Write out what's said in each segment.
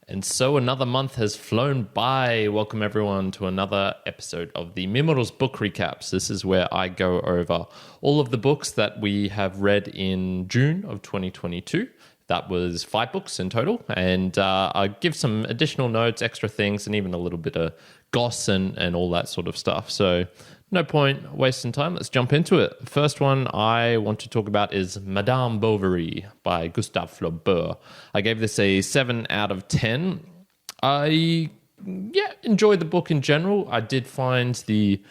And so another month has flown by. Welcome everyone to another episode of the Mimoro's Book Recaps. This is where I go over all of the books that we have read in June of 2022. That was 5 books in total. And I give some additional notes, extra things, and even a little bit of goss and all that sort of stuff. So no point wasting time. Let's jump into it. First one I want to talk about is Madame Bovary by Gustave Flaubert. I gave this a 7 out of 10. I enjoyed the book in general. I did find the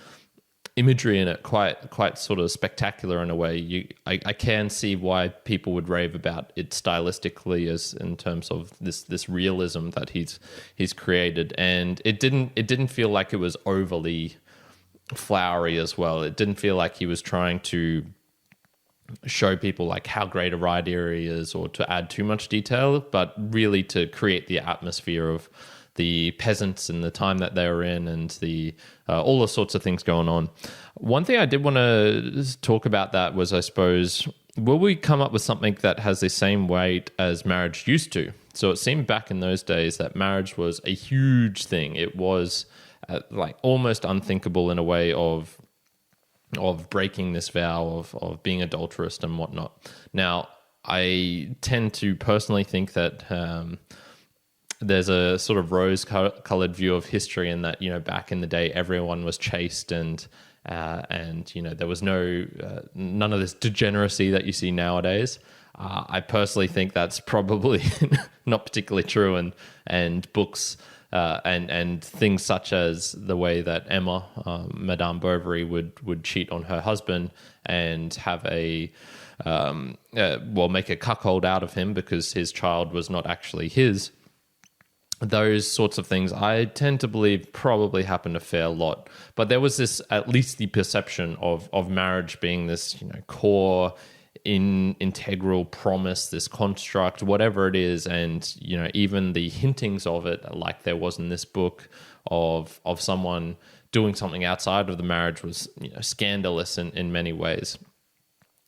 imagery in it quite sort of spectacular in a way. I can see why people would rave about it stylistically, as in terms of this realism that he's created, and it didn't feel like it was overly flowery as well. It didn't feel like he was trying to show people like how great a writer he is or to add too much detail, but really to create the atmosphere of the peasants and the time that they were in and the all the sorts of things going on. One thing I did want to talk about that was, I suppose, will we come up with something that has the same weight as marriage used to? So it seemed back in those days that marriage was a huge thing. It was like almost unthinkable in a way of breaking this vow of being adulterous and whatnot. Now, I tend to personally think that there's a sort of rose-colored view of history, in that, back in the day, everyone was chaste and there was none of this degeneracy that you see nowadays. I personally think that's probably not particularly true, and books and things such as the way that Emma, Madame Bovary, would cheat on her husband and have make a cuckold out of him because his child was not actually his. Those sorts of things, I tend to believe, probably happened a fair lot. But there was this, at least the perception of marriage being this, core, integral promise, this construct, whatever it is. And, even the hintings of it, like there was in this book, of someone doing something outside of the marriage was, scandalous in many ways.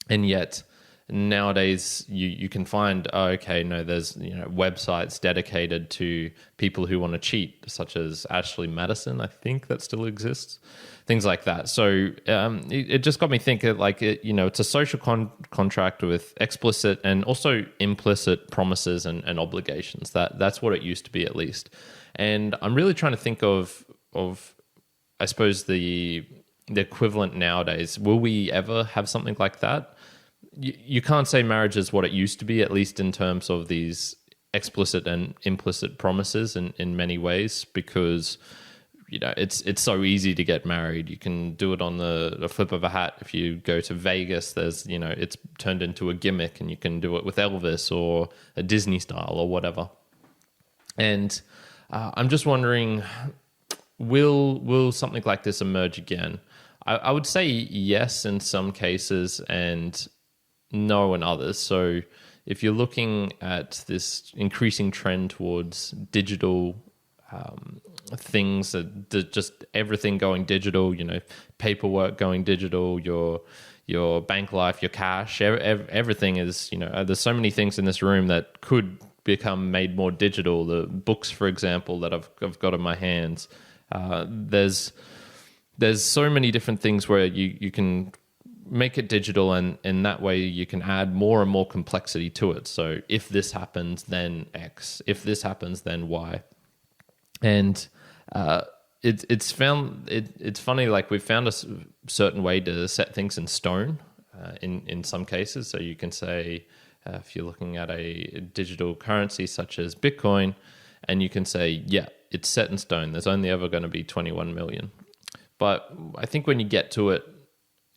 And yet nowadays you can find, there's websites dedicated to people who want to cheat, such as Ashley Madison, I think, that still exists, things like that. So it just got me thinking, like, it's a social contract with explicit and also implicit promises and obligations. That's what it used to be, at least. And I'm really trying to think of I suppose the equivalent nowadays. Will we ever have something like that? You can't say marriage is what it used to be, at least in terms of these explicit and implicit promises in many ways, because it's so easy to get married. You can do it on the flip of a hat. If you go to Vegas, there's it's turned into a gimmick, and you can do it with Elvis or a Disney style or whatever. And I'm just wondering, will something like this emerge again? I would say yes in some cases, and no in others. So if you're looking at this increasing trend towards digital things, just everything going digital, paperwork going digital, your bank life, your cash, everything is, there's so many things in this room that could become made more digital. The books, for example, that I've got in my hands, there's so many different things where you can make it digital, and in that way you can add more and more complexity to it. So if this happens, then X. If this happens, then Y. And it's funny, like we've found a certain way to set things in stone in some cases. So you can say, if you're looking at a digital currency such as Bitcoin, and you can say, yeah, it's set in stone. There's only ever going to be 21 million. But I think when you get to it,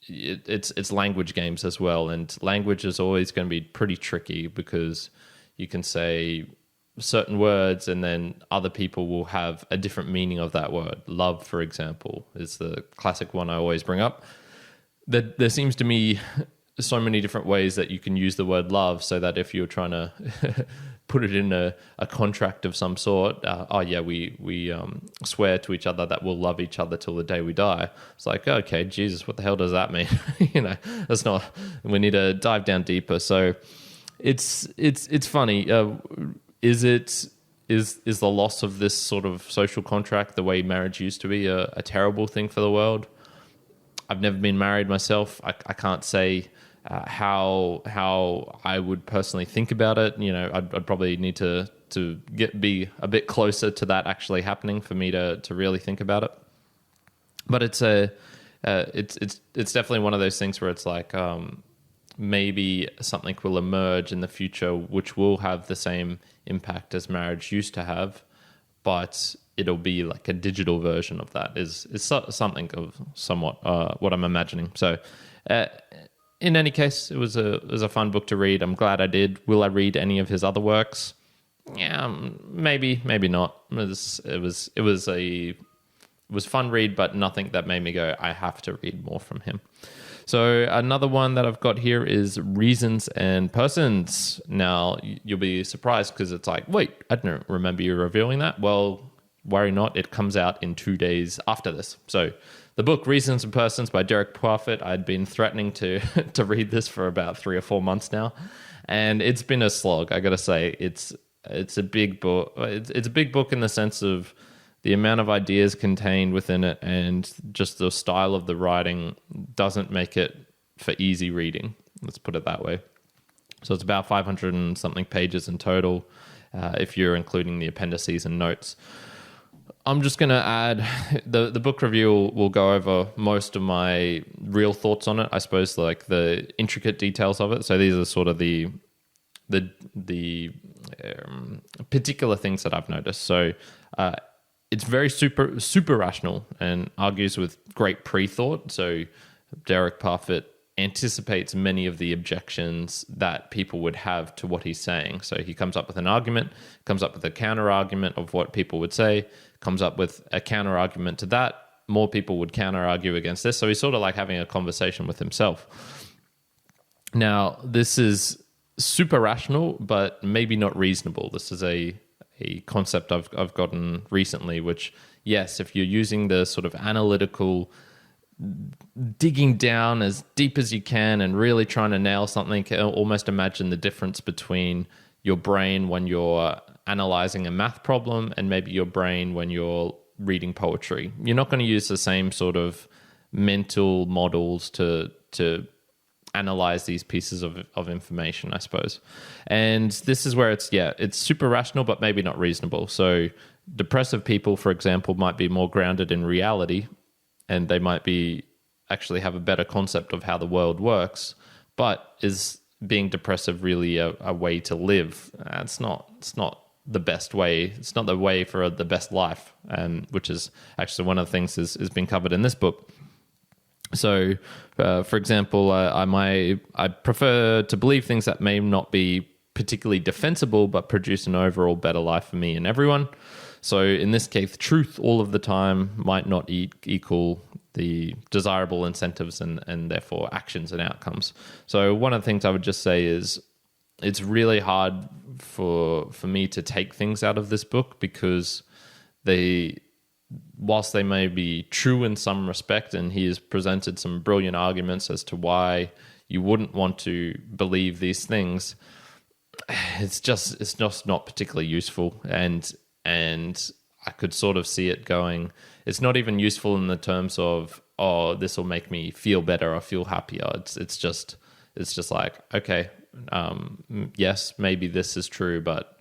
it's language games as well, and language is always going to be pretty tricky, because you can say certain words and then other people will have a different meaning of that word. Love, for example, is the classic one I always bring up. There seems to me so many different ways that you can use the word love, so that if you're trying to put it in a contract of some sort, we swear to each other that we'll love each other till the day we die. It's like, okay, Jesus, what the hell does that mean? That's not, we need to dive down deeper. So it's funny. Is is the loss of this sort of social contract, the way marriage used to be, a terrible thing for the world? I've never been married myself. I can't say how I would personally think about it. You know, I'd probably need to be a bit closer to that actually happening for me to really think about it. But it's definitely one of those things where it's like maybe something will emerge in the future which will have the same impact as marriage used to have, but it'll be like a digital version of that. Is something of somewhat what I'm imagining. So in any case, it was a fun book to read. I'm glad I did. Will I read any of his other works? Yeah, maybe not. It was fun read, but nothing that made me go, I have to read more from him. So another one that I've got here is Reasons and Persons. Now, you'll be surprised because it's like, wait, I don't remember you reviewing that. Well, worry not, it comes out in 2 days after this. So the book Reasons and Persons by Derek Parfit, I'd been threatening to read this for about 3 or 4 months now, and it's been a slog. I gotta say, it's a big book. It's a big book in the sense of the amount of ideas contained within it, and just the style of the writing doesn't make it for easy reading. Let's put it that way. So it's about 500 and something pages in total, if you're including the appendices and notes. I'm just going to add, the book review will go over most of my real thoughts on it, I suppose, like the intricate details of it. So these are sort of the particular things that I've noticed. So it's very super rational and argues with great pre-thought. So Derek Parfit anticipates many of the objections that people would have to what he's saying. So he comes up with an argument, comes up with a counter-argument of what people would say, comes up with a counter-argument to that. More people would counter-argue against this. So he's sort of like having a conversation with himself. Now, this is super rational, but maybe not reasonable. This is a concept I've gotten recently, which, yes, if you're using the sort of analytical, digging down as deep as you can and really trying to nail something, almost imagine the difference between your brain when you're analyzing a math problem and maybe your brain when you're reading poetry. You're not going to use the same sort of mental models to analyze these pieces of information, I suppose. And this is where it's super rational, but maybe not reasonable. So depressive people, for example, might be more grounded in reality, and they might be actually have a better concept of how the world works. But is being depressive really a way to live? It's not the best way. It's not the way for the best life, and which is actually one of the things is been covered in this book. So, for example, I prefer to believe things that may not be particularly defensible, but produce an overall better life for me and everyone. So, in this case, truth all of the time might not equal the desirable incentives and therefore actions and outcomes. So, one of the things I would just say is it's really hard for me to take things out of this book because whilst they may be true in some respect, and he has presented some brilliant arguments as to why you wouldn't want to believe these things, it's just not particularly useful. And I could sort of see it going, it's not even useful in the terms of, oh, this will make me feel better or feel happier. It's just like, okay, yes, maybe this is true, but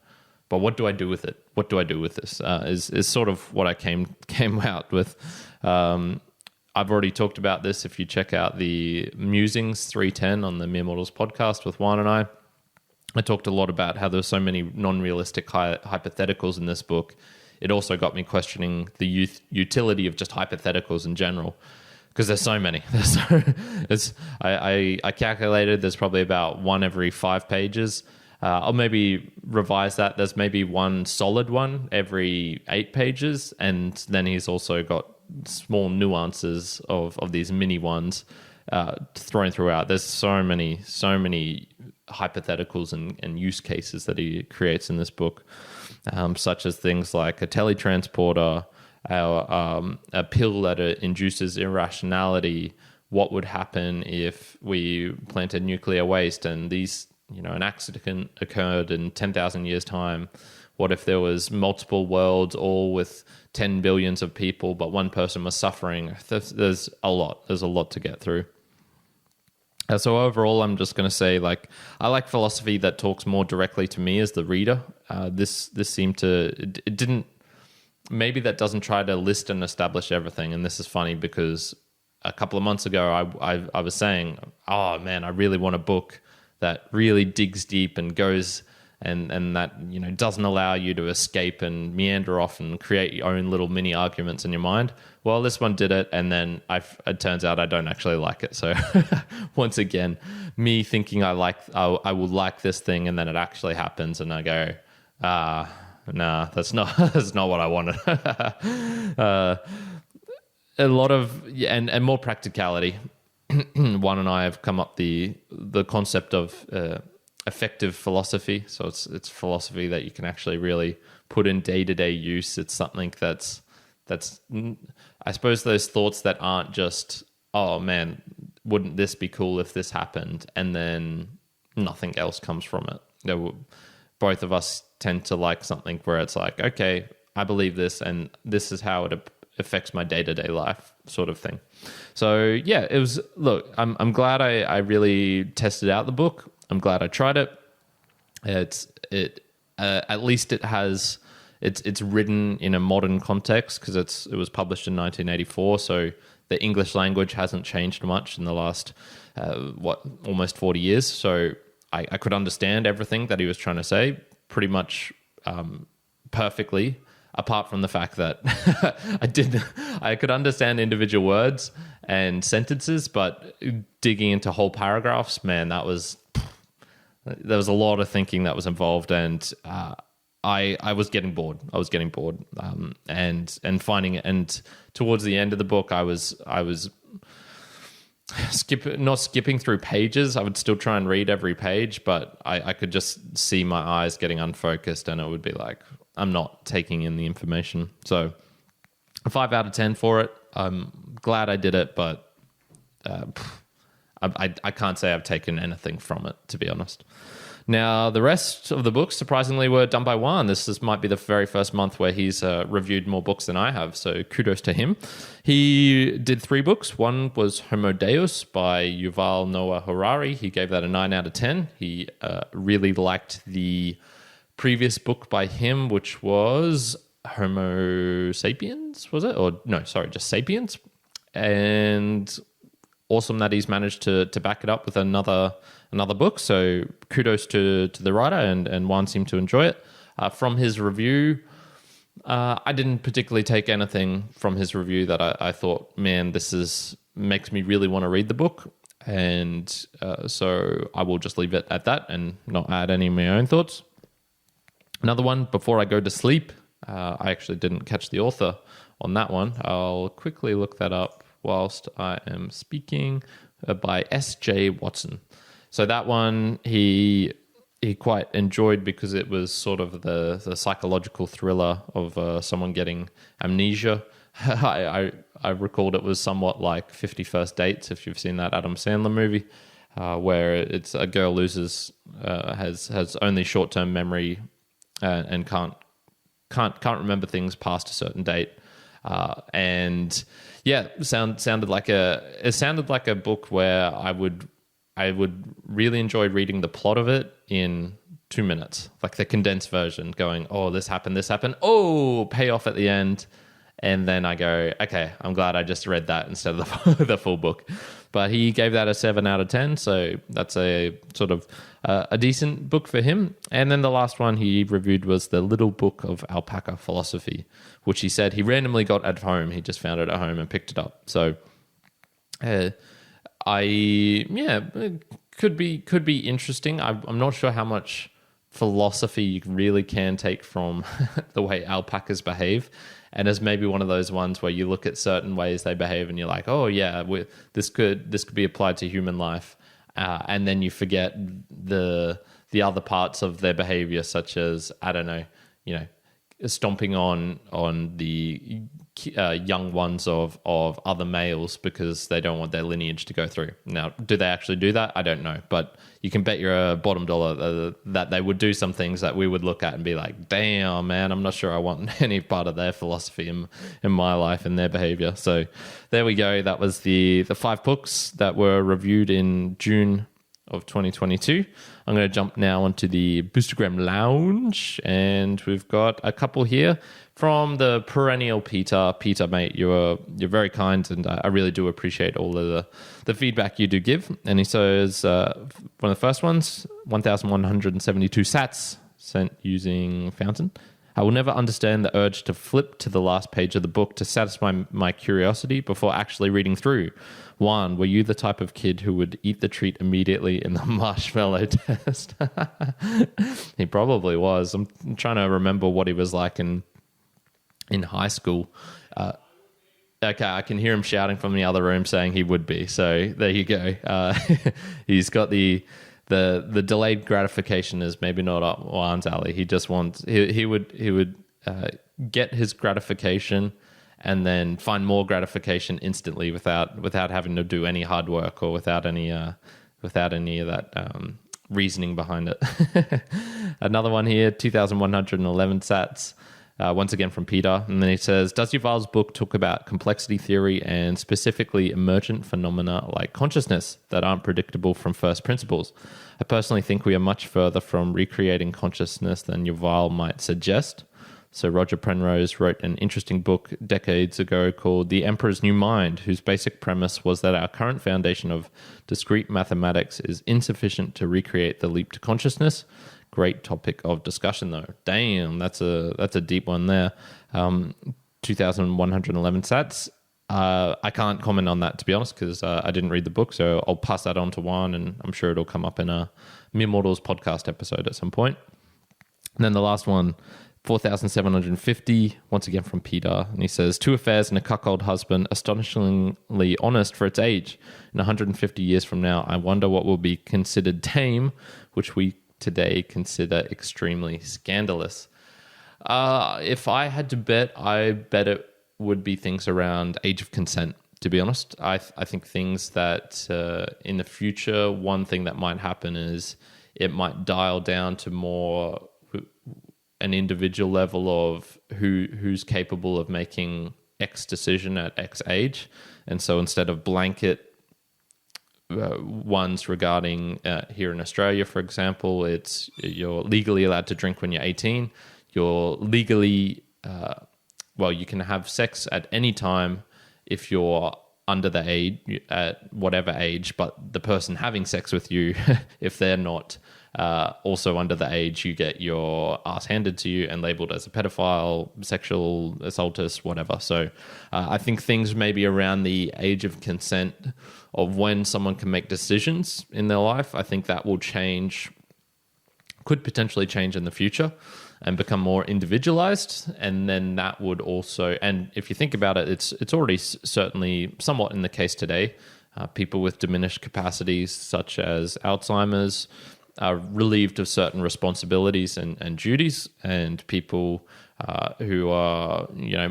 what do I do with it? What do I do with this? Is sort of what I came out with. I've already talked about this. If you check out the Musings 310 on the Mere Mortals podcast with Juan and I talked a lot about how there's so many non-realistic hypotheticals in this book. It also got me questioning the utility of just hypotheticals in general, because there's so many. I calculated there's probably about one every 5 pages. I'll maybe revise that. There's maybe one solid one every 8 pages, and then he's also got small nuances of these mini ones thrown throughout. There's so many hypotheticals and use cases that he creates in this book, such as things like a teletransporter, a pill that induces irrationality. What would happen if we planted nuclear waste and these, an accident occurred in 10,000 years' time? What if there was multiple worlds, all with 10 billions of people, but one person was suffering? There's a lot. There's a lot to get through. So overall, I'm just going to say, like, I like philosophy that talks more directly to me as the reader. This seemed to, it didn't, maybe that doesn't try to list and establish everything. And this is funny because a couple of months ago, I was saying, oh man, I really want a book that really digs deep and goes and that, you know, doesn't allow you to escape and meander off and create your own little mini arguments in your mind. Well, this one did it, and then it turns out I don't actually like it. So once again, me thinking I will like this thing, and then it actually happens, and I go, nah, that's not what I wanted. A lot of and more practicality. Juan and I have come up the concept of effective philosophy. So it's philosophy that you can actually really put in day-to-day use. It's something that's I suppose those thoughts that aren't just, oh man, wouldn't this be cool if this happened, and then nothing else comes from it. Both of us tend to like something where it's like, okay, I believe this, and this is how it affects my day-to-day life, sort of thing. So yeah, it was. Look, I'm glad I really tested out the book. I'm glad I tried it. At least it has. It's written in a modern context because it was published in 1984. So the English language hasn't changed much in the last almost 40 years. So I could understand everything that he was trying to say pretty much perfectly. Apart from the fact that I could understand individual words and sentences, but digging into whole paragraphs, man, there was a lot of thinking that was involved, and I was getting bored. And finding it. And towards the end of the book, I was not skipping through pages. I would still try and read every page, but I could just see my eyes getting unfocused, and it would be like, I'm not taking in the information. So a 5 out of 10 for it. I'm glad I did it, but I can't say I've taken anything from it, to be honest. Now, the rest of the books, surprisingly, were done by Juan. This might be the very first month where he's reviewed more books than I have, so kudos to him. He did 3 books. One was Homo Deus by Yuval Noah Harari. He gave that a 9 out of 10. He really liked the previous book by him, which was Homo Sapiens, was it? Or no, sorry, just Sapiens. And awesome that he's managed to back it up with another book. So kudos to the writer, and Juan seemed to enjoy it. From his review, I didn't particularly take anything from his review that I thought, man, makes me really want to read the book. And so I will just leave it at that and not add any of my own thoughts. Another one, Before I Go to Sleep. I actually didn't catch the author on that one. I'll quickly look that up whilst I am speaking, by S.J. Watson. So that one he quite enjoyed because it was sort of the psychological thriller of someone getting amnesia. I recalled it was somewhat like 50 First Dates, if you've seen that Adam Sandler movie, where it's a girl has only short-term memory and can't remember things past a certain date. And yeah, sounded like a book where I would really enjoy reading the plot of it in 2 minutes, like the condensed version, going, oh, this happened, oh, payoff at the end. And then I go, okay, I'm glad I just read that instead of the full book. But he gave that a 7 out of 10. So that's a sort of a decent book for him. And then the last one he reviewed was The Little Book of Alpaca Philosophy, which he said he randomly got at home. He just found it at home and picked it up. So it could be interesting. I'm not sure how much philosophy you really can take from the way alpacas behave. And as maybe one of those ones where you look at certain ways they behave and you're like, oh yeah, this could be applied to human life, and then you forget the other parts of their behavior, such as, I don't know, stomping on the young ones of other males because they don't want their lineage to go through. Now, do they actually do that? I don't know, but you can bet your bottom dollar that they would do some things that we would look at and be like, damn, man, I'm not sure I want any part of their philosophy in my life and their behavior. So there we go. That was the 5 books that were reviewed in June of 2022. I'm going to jump now onto the Boostagram Lounge, and we've got a couple here from the perennial Peter. Peter, mate, you're very kind, and I really do appreciate all of the feedback you do give. And he says, one of the first ones, 1,172 sats sent using Fountain. I will never understand the urge to flip to the last page of the book to satisfy my curiosity before actually reading through. Juan, were you the type of kid who would eat the treat immediately in the marshmallow test? He probably was. I'm trying to remember what he was like in high school. Okay, I can hear him shouting from the other room saying he would be. So there you go. He's got the delayed gratification is maybe not up Juan's alley. He just wants he would get his gratification and then find more gratification instantly without having to do any hard work or without any of that reasoning behind it. Another one here, 2,111 sats. Once again from Peter. And then he says, does Yuval's book talk about complexity theory and specifically emergent phenomena like consciousness that aren't predictable from first principles? I personally think we are much further from recreating consciousness than Yuval might suggest. So Roger Penrose wrote an interesting book decades ago called The Emperor's New Mind, whose basic premise was that our current foundation of discrete mathematics is insufficient to recreate the leap to consciousness. Great topic of discussion, though. Damn, that's a deep one there. 2,111 sats. I can't comment on that, to be honest, because I didn't read the book, so I'll pass that on to Juan, and I'm sure it'll come up in a Mere Mortals podcast episode at some point. And then the last one, 4,750, once again from Peter, and he says, 2 affairs and a cuckold husband, astonishingly honest for its age. In 150 years from now, I wonder what will be considered tame, which we today consider extremely scandalous. If I had to bet, I bet it would be things around age of consent, to be honest. I think things that in the future, one thing that might happen is it might dial down to more an individual level of who's capable of making X decision at X age. And so instead of blanket ones regarding here in Australia, for example, it's you're legally allowed to drink when you're 18. You're legally, you can have sex at any time if you're under the age, at whatever age, but the person having sex with you, if they're not also under the age, you get your ass handed to you and labeled as a pedophile, sexual assaultist, whatever. So I think things maybe around the age of consent of when someone can make decisions in their life, I think that will change, could potentially change in the future and become more individualized. And then that would also, and if you think about it, it's already certainly somewhat in the case today. People with diminished capacities such as Alzheimer's are relieved of certain responsibilities and duties, and people who are,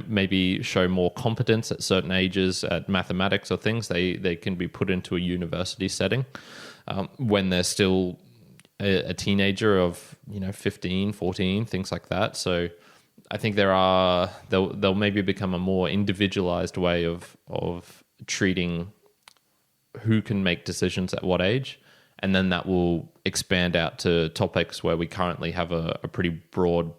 maybe show more competence at certain ages at mathematics or things, they can be put into a university setting when they're still a teenager of 15, 14, things like that. So I think they'll maybe become a more individualized way of treating who can make decisions at what age, and then that will expand out to topics where we currently have a pretty broad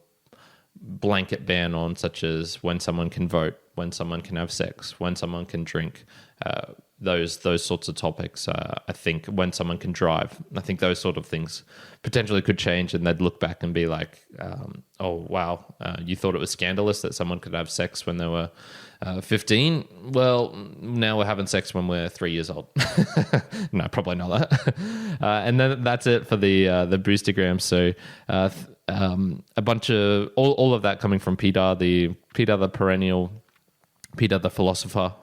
blanket ban on, such as when someone can vote, when someone can have sex, when someone can drink, those sorts of topics. I think when someone can drive, I think those sort of things potentially could change, and they'd look back and be like, oh, wow, you thought it was scandalous that someone could have sex when they were 15? Well, now we're having sex when we're 3 years old. No, probably not that. And then that's it for the Boostagram. So a bunch of all of that coming from Peter the perennial, Peter the philosopher,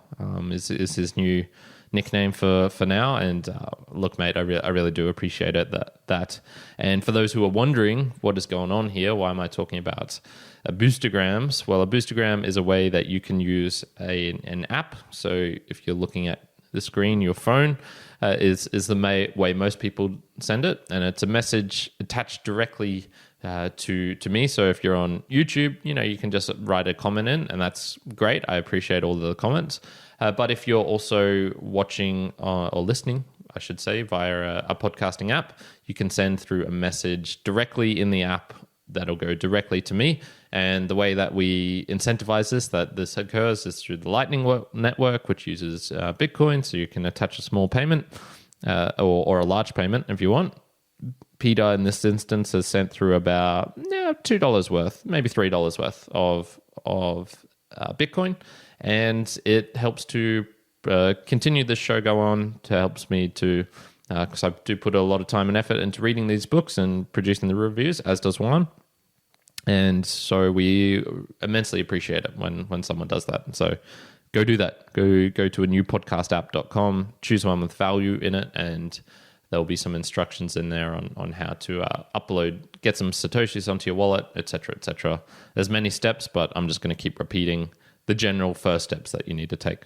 is his new nickname for now. And look, mate, I really do appreciate it. That. And for those who are wondering what is going on here, why am I talking about boostagrams? Well, a boostagram is a way that you can use an app. So if you're looking at the screen, your phone is the way most people send it, and it's a message attached directly to me. So if you're on YouTube, you can just write a comment in, and that's great. I appreciate all the comments. But if you're also watching or listening, I should say, via a podcasting app, you can send through a message directly in the app that'll go directly to me. And the way that we incentivize this occurs is through the Lightning Network, which uses Bitcoin. So you can attach a small payment or a large payment if you want. Peter, in this instance, has sent through about $2 worth, maybe $3 worth of Bitcoin. And it helps to continue this show go on, helps me to, because I do put a lot of time and effort into reading these books and producing the reviews, as does Juan. And so we immensely appreciate it when someone does that. And so go do that. Go to a newpodcastapp.com, choose one with value in it, and there'll be some instructions in there on how to get some Satoshis onto your wallet, etc., etc. There's many steps, but I'm just going to keep repeating the general first steps that you need to take.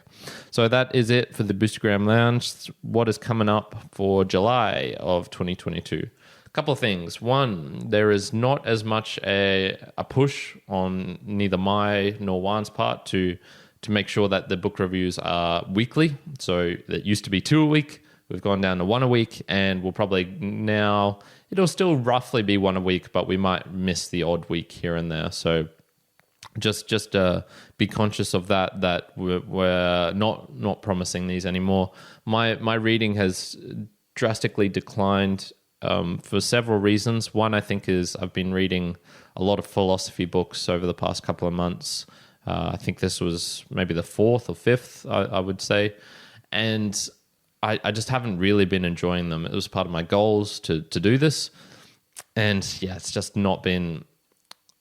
So that is it for the Boostagram Lounge. What is coming up for July of 2022? A couple of things. One, there is not as much a push on neither my nor Juan's part to make sure that the book reviews are weekly. So it used to be 2 a week. We've gone down to 1 a week, and we'll probably now, it'll still roughly be 1 a week, but we might miss the odd week here and there. So just be conscious of that we're not promising these anymore. My reading has drastically declined for several reasons. One, I think, is I've been reading a lot of philosophy books over the past couple of months. I think this was maybe the 4th or 5th, I would say. And I just haven't really been enjoying them. It was part of my goals to do this. And yeah, it's just not been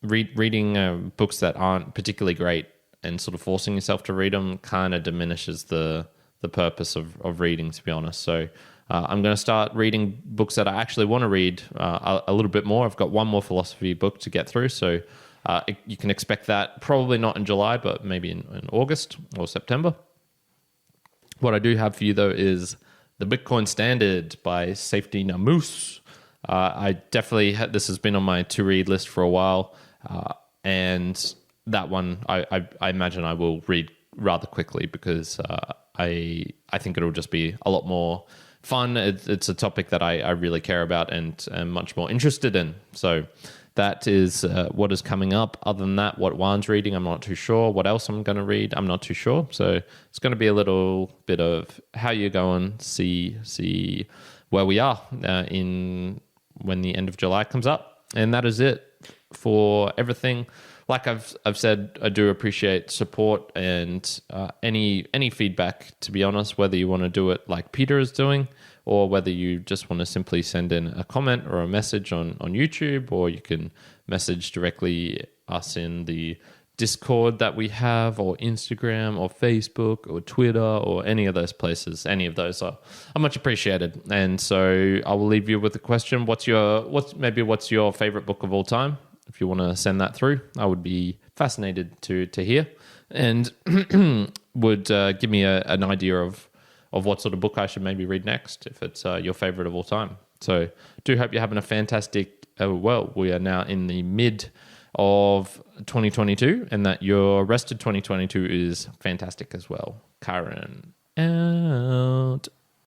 reading books that aren't particularly great and sort of forcing yourself to read them kind of diminishes the purpose of reading, to be honest. So I'm going to start reading books that I actually want to read a little bit more. I've got one more philosophy book to get through. So you can expect that probably not in July, but maybe in August or September. What I do have for you, though, is The Bitcoin Standard by Safety Namus. I definitely this has been on my to-read list for a while, and that one I imagine I will read rather quickly because I think it'll just be a lot more fun. It's a topic that I really care about and am much more interested in. So that is what is coming up. Other than that, what Juan's reading, I'm not too sure. What else I'm going to read, I'm not too sure. So it's going to be a little bit of how you're going, see where we are when the end of July comes up. And that is it for everything. Like I've said, I do appreciate support and any feedback, to be honest, whether you want to do it like Peter is doing, or whether you just want to simply send in a comment or a message on YouTube, or you can message directly us in the Discord that we have, or Instagram or Facebook or Twitter or any of those places. Any of those are much appreciated. And so I will leave you with the question, what's your favorite book of all time? If you want to send that through, I would be fascinated to hear, and would give me an idea of what sort of book I should maybe read next, if it's your favorite of all time. So do hope you're having a fantastic, we are now in the mid of 2022, and that your rest of 2022 is fantastic as well. Kyrin out.